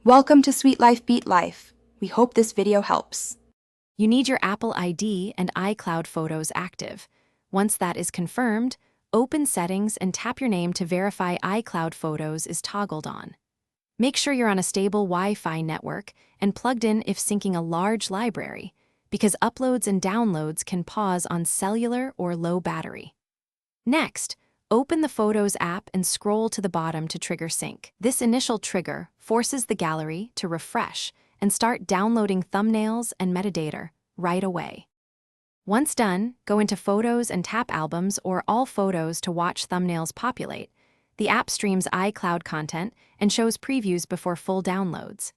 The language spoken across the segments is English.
Welcome to Sweet Life Beat Life. We hope this video helps. You need your Apple ID and iCloud photos active. Once that is confirmed, open Settings and tap your name to verify iCloud photos is toggled on. Make sure you're on a stable Wi-Fi network and plugged in if syncing a large library, because uploads and downloads can pause on cellular or low battery. Next, open the Photos app and scroll to the bottom to trigger sync. This initial trigger forces the gallery to refresh and start downloading thumbnails and metadata right away. Once done, go into Photos and tap Albums or All Photos to watch thumbnails populate. The app streams iCloud content and shows previews before full downloads.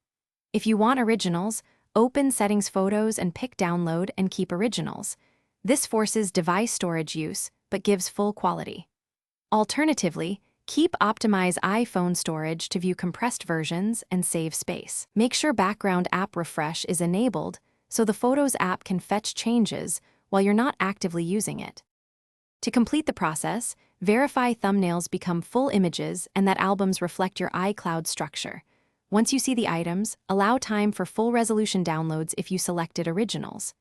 If you want originals, open Settings Photos and pick Download and Keep Originals. This forces device storage use, but gives full quality. Alternatively, keep Optimize iPhone storage to view compressed versions and save space. Make sure Background App Refresh is enabled so the Photos app can fetch changes while you're not actively using it. To complete the process, verify thumbnails become full images and that albums reflect your iCloud structure. Once you see the items, allow time for full resolution downloads if you selected originals.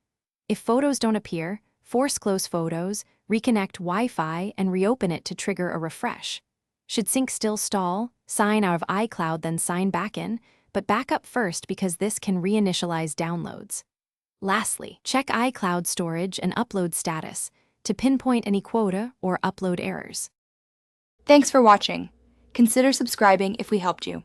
If photos don't appear, force close Photos, reconnect Wi-Fi, and reopen it to trigger a refresh. Should sync still stall, sign out of iCloud then sign back in, but back up first because this can reinitialize downloads. Lastly, check iCloud storage and upload status to pinpoint any quota or upload errors. Thanks for watching. Consider subscribing if we helped you.